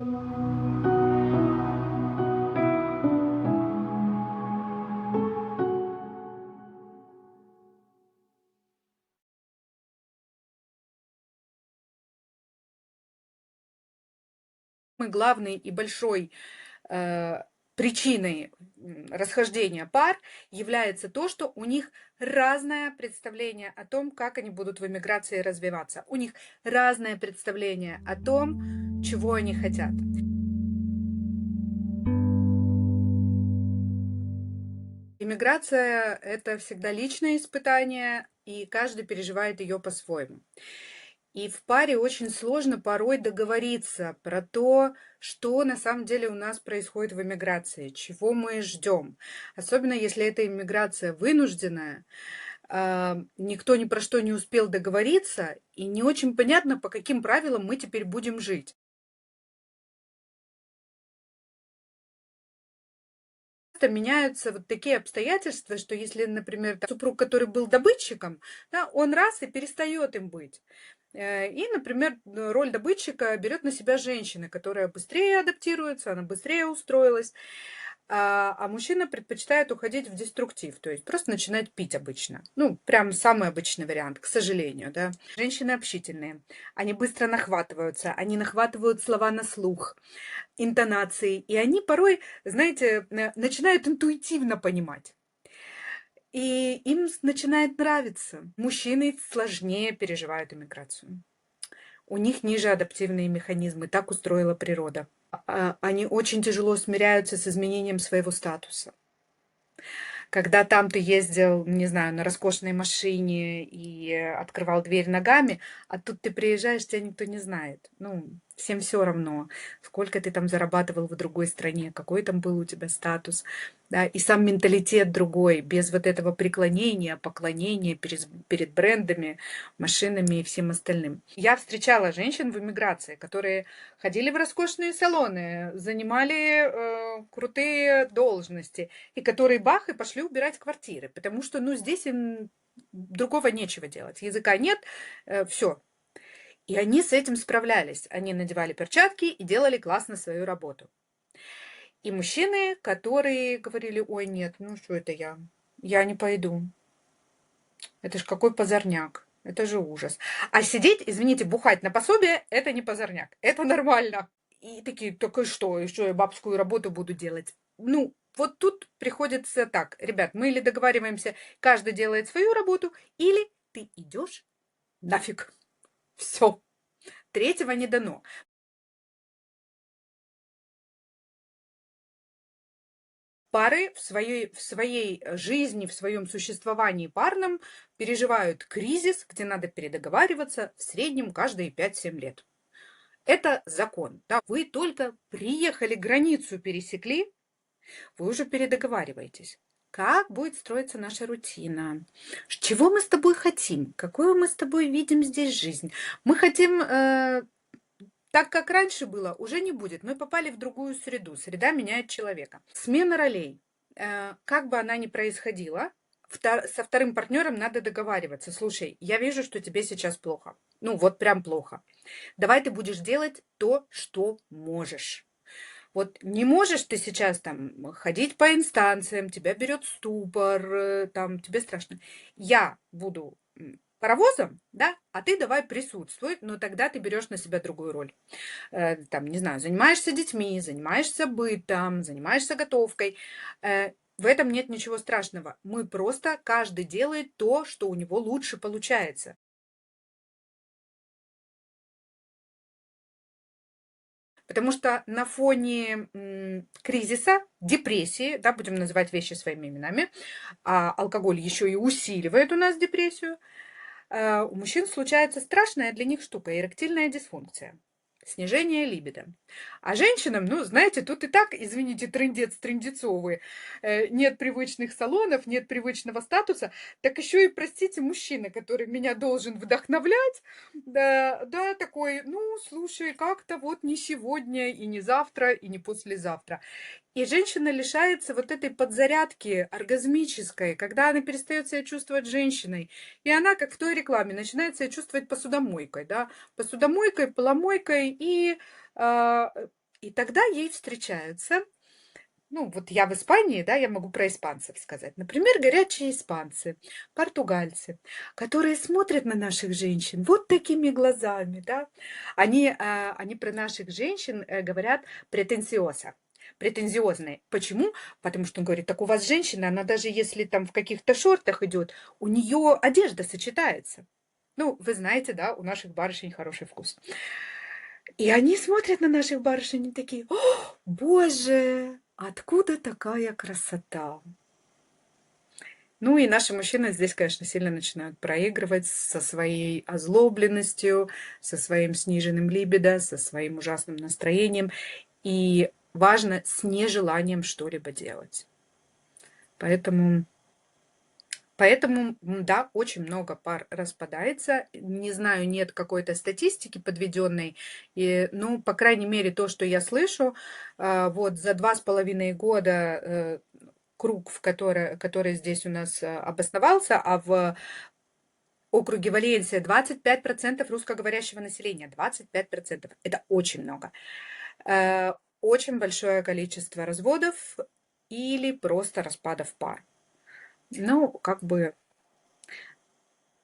Самый главный и большой э, причиной расхождения пар является то, что у них разное представление о том, как они будут в эмиграции развиваться. У них разное представление о том, чего они хотят. Иммиграция — это всегда личное испытание, и каждый переживает ее по-своему. И в паре очень сложно порой договориться про то, что на самом деле у нас происходит в эмиграции, чего мы ждем. Особенно если это иммиграция вынужденная, никто ни про что не успел договориться, и не очень понятно, по каким правилам мы теперь будем жить. Часто меняются вот такие обстоятельства, что если, например, супруг, который был добытчиком, да, он раз и перестает им быть. И, например, роль добытчика берет на себя женщина, которая быстрее адаптируется, она быстрее устроилась, а мужчина предпочитает уходить в деструктив, то есть просто начинать пить обычно. Ну, прям самый обычный вариант, к сожалению, да. Женщины общительные, они быстро нахватываются, они нахватывают слова на слух, интонации, и они порой, знаете, начинают интуитивно понимать. И им начинает нравиться. Мужчины сложнее переживают иммиграцию. У них ниже адаптивные механизмы, так устроила природа. Они очень тяжело смиряются с изменением своего статуса. Когда там ты ездил, не знаю, на роскошной машине и открывал дверь ногами, а тут ты приезжаешь, тебя никто не знает. Ну, всем все равно, сколько ты там зарабатывал в другой стране, какой там был у тебя статус. Да, и сам менталитет другой, без вот этого преклонения, поклонения перед брендами, машинами и всем остальным. Я встречала женщин в эмиграции, которые ходили в роскошные салоны, занимали крутые должности, и которые бах и пошли убирать квартиры, потому что, ну, здесь им другого нечего делать, языка нет, все. И они с этим справлялись. Они надевали перчатки и делали классно свою работу. И мужчины, которые говорили: ой, нет, ну что это я не пойду. Это ж какой позорняк. Это же ужас. А сидеть, извините, бухать на пособие — это не позорняк. Это нормально. И такие: так и что? И что я бабскую работу буду делать? Ну, вот тут приходится так: ребят, мы или договариваемся, каждый делает свою работу, или ты идешь нафиг. Все. Третьего не дано. Пары в своей жизни, в своем существовании парном переживают кризис, где надо передоговариваться в среднем каждые 5-7 лет. Это закон. Да? Вы только приехали, границу пересекли, вы уже передоговариваетесь. Как будет строиться наша рутина? Чего мы с тобой хотим? Какую мы с тобой видим здесь жизнь? Мы хотим так, как раньше было, уже не будет. Мы попали в другую среду. Среда меняет человека. Смена ролей. Как бы она ни происходила, со вторым партнером надо договариваться. Слушай, я вижу, что тебе сейчас плохо. Ну, вот прям плохо. Давай ты будешь делать то, что можешь. Вот не можешь ты сейчас там ходить по инстанциям, тебя берет ступор, там тебе страшно. Я буду паровозом, да, а ты давай присутствуй, но тогда ты берешь на себя другую роль. Там, не знаю, занимаешься детьми, занимаешься бытом, занимаешься готовкой. В этом нет ничего страшного. Мы просто, каждый делает то, что у него лучше получается. Потому что на фоне кризиса, депрессии, да, будем называть вещи своими именами, а алкоголь еще и усиливает у нас депрессию, у мужчин случается страшная для них штука — эректильная дисфункция. Снижение либидо. А женщинам, ну, знаете, тут и так, извините, трындец трындецовый. Нет привычных салонов, нет привычного статуса. Так еще и, простите, мужчина, который меня должен вдохновлять, да, да, такой: ну, слушай, как-то вот не сегодня, и не завтра, и не послезавтра. И женщина лишается вот этой подзарядки оргазмической, когда она перестает себя чувствовать женщиной. И она, как в той рекламе, начинает себя чувствовать посудомойкой, да, посудомойкой, поломойкой, и а, И тогда ей встречаются, ну, вот я в Испании, да, я могу про испанцев сказать. Например, горячие испанцы, португальцы, которые смотрят на наших женщин вот такими глазами, да. Они про наших женщин говорят претенциоса, претензиозные. Почему? Потому что он говорит, так у вас женщина, она даже если там в каких-то шортах идет, у нее одежда сочетается. Ну, вы знаете, да, у наших барышень хороший вкус. И они смотрят на наших барышень и такие: "О, боже, откуда такая красота?" Ну и наши мужчины здесь, конечно, сильно начинают проигрывать со своей озлобленностью, со своим сниженным либидо, со своим ужасным настроением и, важно, с нежеланием что-либо делать. Поэтому да, очень много пар распадается. Не знаю, нет какой-то статистики подведенной, ну, по крайней мере, то, что я слышу, вот за 2,5 года круг, который здесь у нас обосновался, а в округе Валенсия 25% русскоговорящего населения, 25%. Это очень много. Очень большое количество разводов или просто распадов пар. Ну, как бы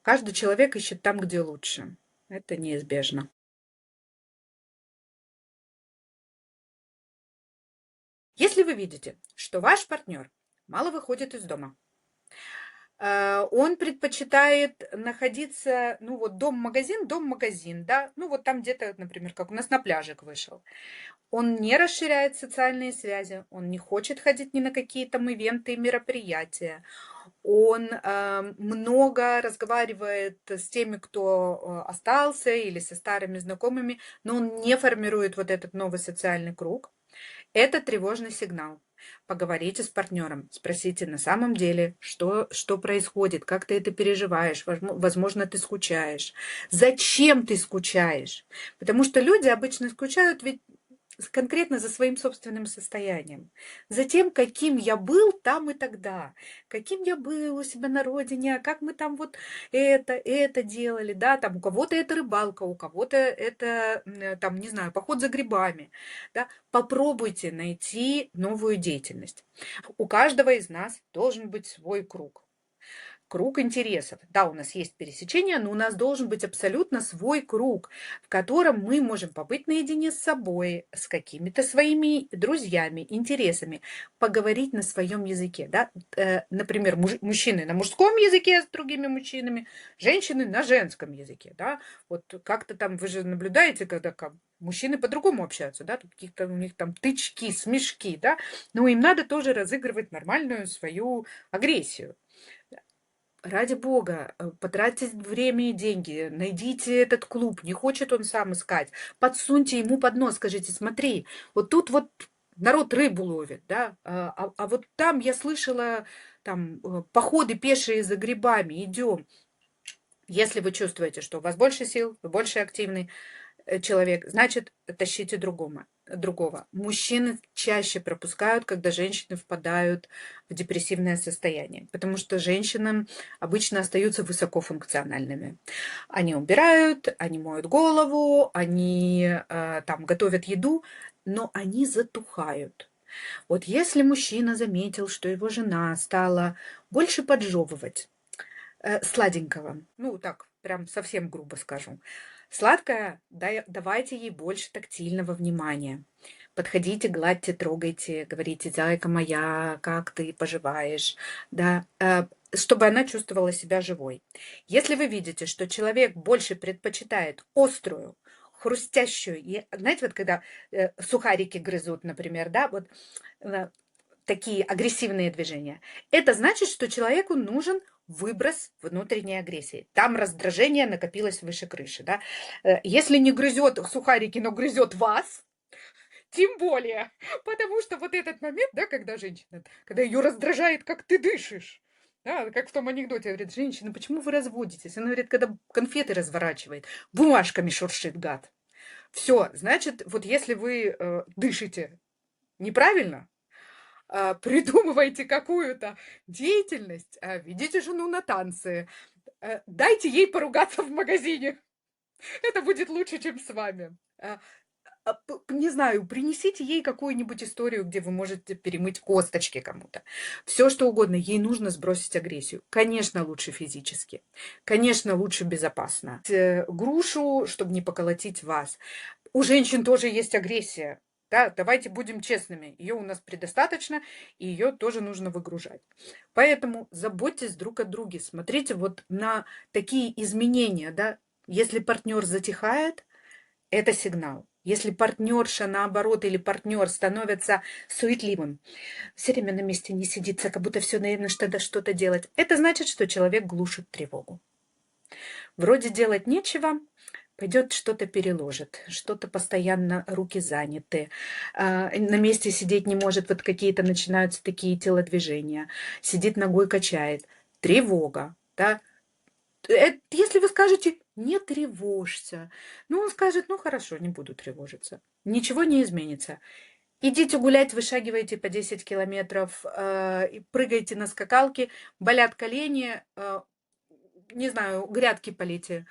каждый человек ищет там, где лучше. Это неизбежно. Если вы видите, что ваш партнер мало выходит из дома, он предпочитает находиться, ну вот дом-магазин, да, ну вот там где-то, например, как у нас на пляжик вышел. Он не расширяет социальные связи, он не хочет ходить ни на какие там ивенты и мероприятия. Он много разговаривает с теми, кто остался, или со старыми знакомыми, но он не формирует вот этот новый социальный круг. Это тревожный сигнал. Поговорите с партнером, спросите на самом деле, что происходит, как ты это переживаешь, возможно, ты скучаешь. Зачем ты скучаешь? Потому что люди обычно скучают ведь конкретно за своим собственным состоянием, за тем, каким я был там и тогда, каким я был у себя на родине, как мы там вот это делали, да, там у кого-то это рыбалка, у кого-то это, там, не знаю, поход за грибами, да, попробуйте найти новую деятельность. У каждого из нас должен быть свой круг интересов. Да, у нас есть пересечения, но у нас должен быть абсолютно свой круг, в котором мы можем побыть наедине с собой, с какими-то своими друзьями, интересами, поговорить на своем языке. Да? Например, мужчины на мужском языке с другими мужчинами, женщины на женском языке. Да? Вот как-то там, вы же наблюдаете, когда мужчины по-другому общаются, да, тут каких-то у них там тычки, смешки, да, но им надо тоже разыгрывать нормальную свою агрессию. Ради бога, потратьте время и деньги, найдите этот клуб, не хочет он сам искать, подсуньте ему под нос, скажите, смотри, вот тут вот народ рыбу ловит, да, а вот там я слышала, там, походы пешие за грибами, идем. Если вы чувствуете, что у вас больше сил, вы больше активный, человек, значит, тащите другого. Мужчины чаще пропускают, когда женщины впадают в депрессивное состояние, потому что женщины обычно остаются высокофункциональными. Они убирают, они моют голову, они там готовят еду, но они затухают. Вот если мужчина заметил, что его жена стала больше поджевывать, сладенького. Ну, так, прям совсем грубо скажу. Сладкое, давайте ей больше тактильного внимания. Подходите, гладьте, трогайте, говорите, зайка моя, как ты поживаешь, да, чтобы она чувствовала себя живой. Если вы видите, что человек больше предпочитает острую, хрустящую, знаете, вот когда сухарики грызут, например, да, вот такие агрессивные движения, это значит, что человеку нужен выброс внутренней агрессии. Там раздражение накопилось выше крыши. Да? Если не грызет сухарики, но грызет вас, тем более. Потому что вот этот момент, да, когда женщина, когда ее раздражает, как ты дышишь, да, как в том анекдоте, говорит, женщина, почему вы разводитесь? Она говорит, когда конфеты разворачивает, бумажками шуршит гад. Все, значит, вот если вы дышите неправильно, придумывайте какую-то деятельность, ведите жену на танцы, дайте ей поругаться в магазине. Это будет лучше, чем с вами. не знаю, принесите ей какую-нибудь историю, где вы можете перемыть косточки кому-то. Все что угодно. Ей нужно сбросить агрессию. Конечно, лучше физически. Конечно, лучше безопасно. Грушу, чтобы не поколотить вас. У женщин тоже есть агрессия. Да, давайте будем честными. Ее у нас предостаточно, и ее тоже нужно выгружать. Поэтому заботьтесь друг о друге. Смотрите вот на такие изменения. Да? Если партнер затихает, это сигнал. Если партнерша, наоборот, или партнер становится суетливым, все время на месте не сидится, как будто все, наверное, что-то делать, это значит, что человек глушит тревогу. Вроде делать нечего, пойдет что-то переложит, что-то постоянно руки заняты, на месте сидеть не может, вот какие-то начинаются такие телодвижения, сидит ногой качает. Тревога, да. Если вы скажете, не тревожься, ну, он скажет, ну, хорошо, не буду тревожиться. Ничего не изменится. Идите гулять, вышагивайте по 10 километров, прыгайте на скакалке, болят колени, не знаю, грядки полейте,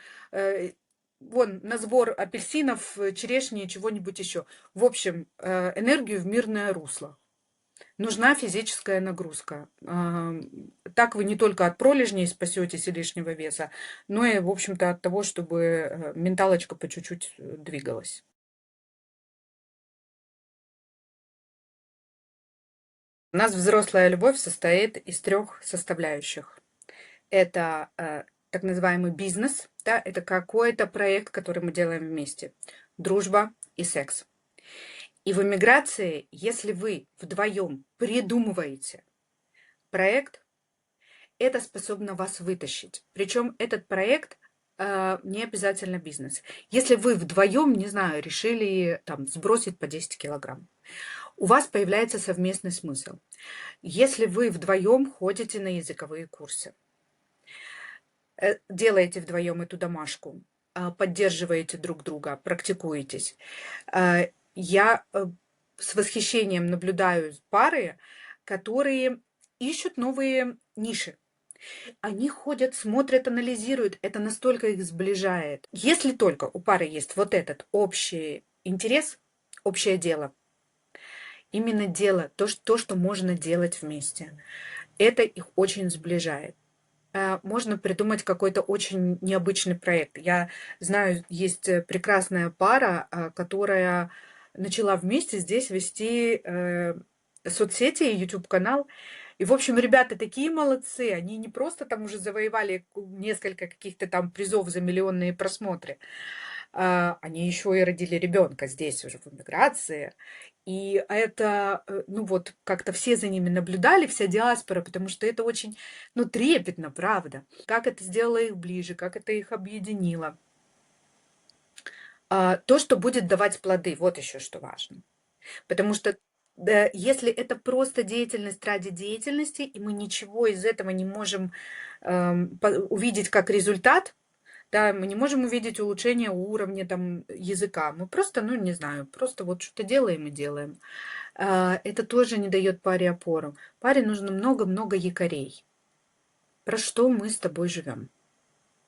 вон, на сбор апельсинов, черешни, чего-нибудь еще. В общем, энергию в мирное русло. Нужна физическая нагрузка. Так вы не только от пролежней спасетесь и лишнего веса, но и, в общем-то, от того, чтобы менталочка по чуть-чуть двигалась. У нас взрослая любовь состоит из 3 составляющих. Это так называемый бизнес, да, это какой-то проект, который мы делаем вместе. Дружба и секс. И в эмиграции, если вы вдвоем придумываете проект, это способно вас вытащить. Причем этот проект не обязательно бизнес. Если вы вдвоем, не знаю, решили там сбросить по 10 килограмм, у вас появляется совместный смысл. Если вы вдвоем ходите на языковые курсы, делаете вдвоем эту домашку, поддерживаете друг друга, практикуетесь. Я с восхищением наблюдаю пары, которые ищут новые ниши. Они ходят, смотрят, анализируют. Это настолько их сближает. Если только у пары есть вот этот общий интерес, общее дело, именно дело, то, что можно делать вместе, это их очень сближает. Можно придумать какой-то очень необычный проект. Я знаю, есть прекрасная пара, которая начала вместе здесь вести соцсети и YouTube-канал. И, в общем, ребята такие молодцы. Они не просто там уже завоевали несколько каких-то там призов за миллионные просмотры. Они еще и родили ребенка здесь уже в эмиграции. И это, ну вот, как-то все за ними наблюдали, вся диаспора, потому что это очень, ну, трепетно, правда. Как это сделало их ближе, как это их объединило. То, что будет давать плоды, вот еще что важно. Потому что да, если это просто деятельность ради деятельности, и мы ничего из этого не можем увидеть как результат, да, мы не можем увидеть улучшение уровня там, языка. Мы просто, ну, не знаю, просто вот что-то делаем и делаем. Это тоже не дает паре опору. Паре нужно много-много якорей. Про что мы с тобой живем?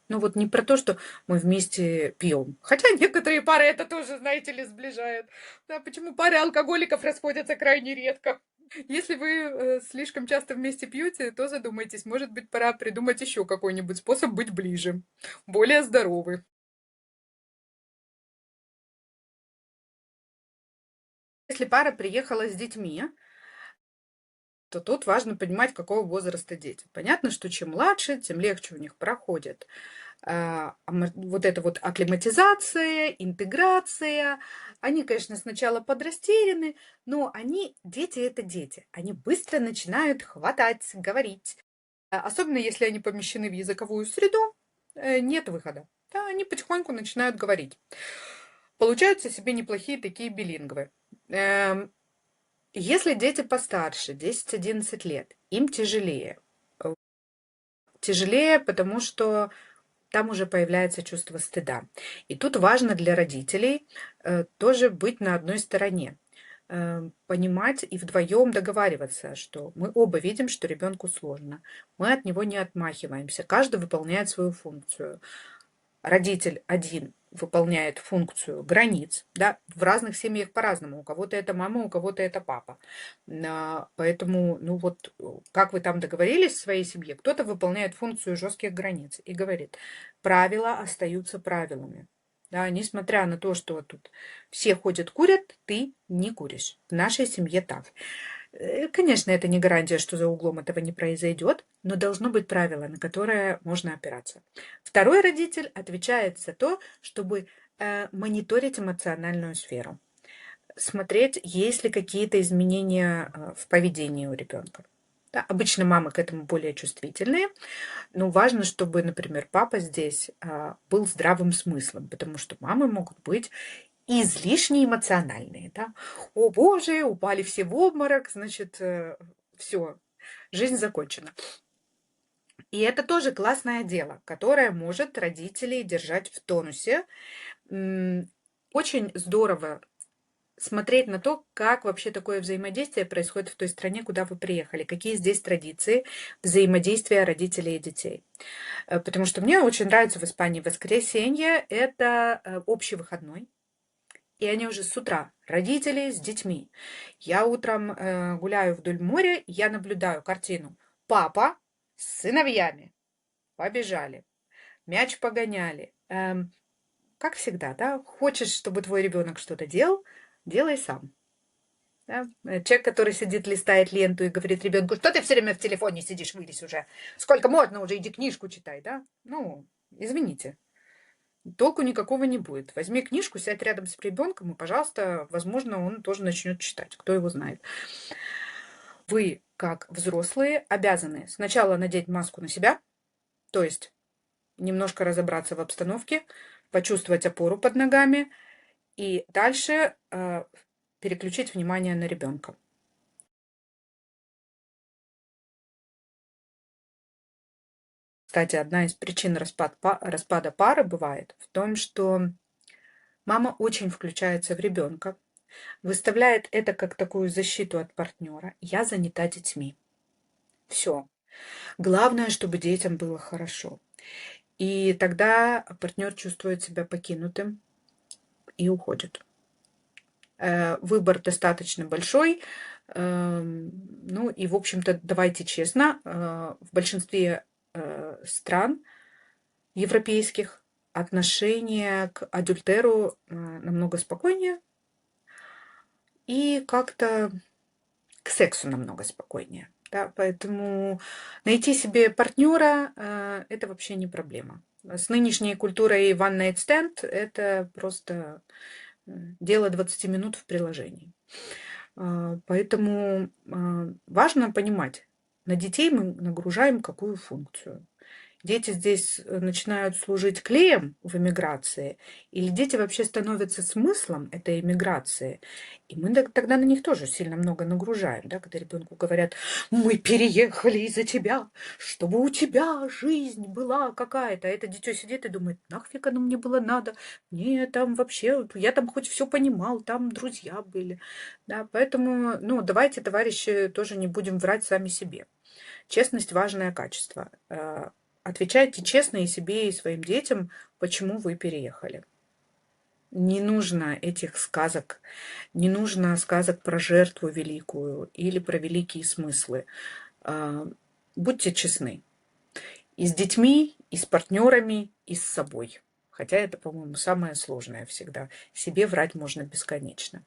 Ну вот не про то, что мы вместе пьем. Хотя некоторые пары это тоже, знаете ли, сближают. Да, почему пары алкоголиков расходятся крайне редко? Если вы слишком часто вместе пьете, то задумайтесь, может быть, пора придумать еще какой-нибудь способ быть ближе, более здоровый. Если пара приехала с детьми, то тут важно понимать, какого возраста дети. Понятно, что чем младше, тем легче у них проходит вот эта вот акклиматизация, интеграция. Они, конечно, сначала подрастеряны, но дети это дети. Они быстро начинают хватать, говорить. Особенно если они помещены в языковую среду, нет выхода. Да, они потихоньку начинают говорить. Получаются себе неплохие такие билингвы. Если дети постарше, 10-11 лет, им тяжелее. Тяжелее, потому что там уже появляется чувство стыда. И тут важно для родителей тоже быть на одной стороне. Понимать и вдвоем договариваться, что мы оба видим, что ребенку сложно. Мы от него не отмахиваемся. Каждый выполняет свою функцию. родитель один выполняет функцию границ, да, в разных семьях по-разному, у кого-то это мама, у кого-то это папа. Поэтому, ну вот, как вы там договорились в своей семье, кто-то выполняет функцию жестких границ и говорит, правила остаются правилами. Да, несмотря на то, что тут все ходят курят, ты не куришь. В нашей семье так. Конечно, это не гарантия, что за углом этого не произойдет, но должно быть правило, на которое можно опираться. Второй родитель отвечает за то, чтобы мониторить эмоциональную сферу, смотреть, есть ли какие-то изменения в поведении у ребенка. Да, обычно мамы к этому более чувствительные, но важно, чтобы, например, папа здесь был здравым смыслом, потому что мамы могут быть излишне эмоциональные, да. О боже, упали все в обморок, значит, все, жизнь закончена. И это тоже классное дело, которое может родителей держать в тонусе. Очень здорово смотреть на то, как вообще такое взаимодействие происходит в той стране, куда вы приехали, какие здесь традиции взаимодействия родителей и детей. Потому что мне очень нравится в Испании воскресенье, это общий выходной. И они уже с утра, родители с детьми. Я утром гуляю вдоль моря, я наблюдаю картину. Папа с сыновьями побежали, мяч погоняли. Как всегда, да, хочешь, чтобы твой ребенок что-то делал, делай сам. Да? Человек, который сидит, листает ленту и говорит ребенку, что ты все время в телефоне сидишь, вылезь уже. Сколько можно уже, иди книжку читай, да? Ну, извините. Толку никакого не будет. Возьми книжку, сядь рядом с ребенком, и, пожалуйста, возможно, он тоже начнет читать. Кто его знает. Вы, как взрослые, обязаны сначала надеть маску на себя, то есть немножко разобраться в обстановке, почувствовать опору под ногами, и дальше переключить внимание на ребенка. Кстати, одна из причин распада пары бывает в том, что мама очень включается в ребенка, выставляет это как такую защиту от партнера. Я занята детьми. Все. Главное, чтобы детям было хорошо. И тогда партнер чувствует себя покинутым и уходит. Выбор достаточно большой. Ну и, в общем-то, давайте честно, в большинстве стран европейских отношение к адюльтеру намного спокойнее и как-то к сексу намного спокойнее. Да, поэтому найти себе партнера это вообще не проблема. С нынешней культурой one night stand это просто дело 20 минут в приложении. Поэтому важно понимать, на детей мы нагружаем какую функцию. Дети здесь начинают служить клеем в эмиграции, или дети вообще становятся смыслом этой эмиграции. И мы тогда на них тоже сильно много нагружаем, да, когда ребенку говорят, мы переехали из-за тебя, чтобы у тебя жизнь была какая-то. А это дитё сидит и думает, нафиг оно мне было надо, мне там вообще, я там хоть все понимал, там друзья были. Да, поэтому, ну, давайте, товарищи, тоже не будем врать сами себе. Честность – важное качество. Отвечайте честно и себе, и своим детям, почему вы переехали. Не нужно этих сказок, не нужно сказок про жертву великую или про великие смыслы. Будьте честны. И с детьми, и с партнерами, и с собой. Хотя это, по-моему, самое сложное всегда. Себе врать можно бесконечно.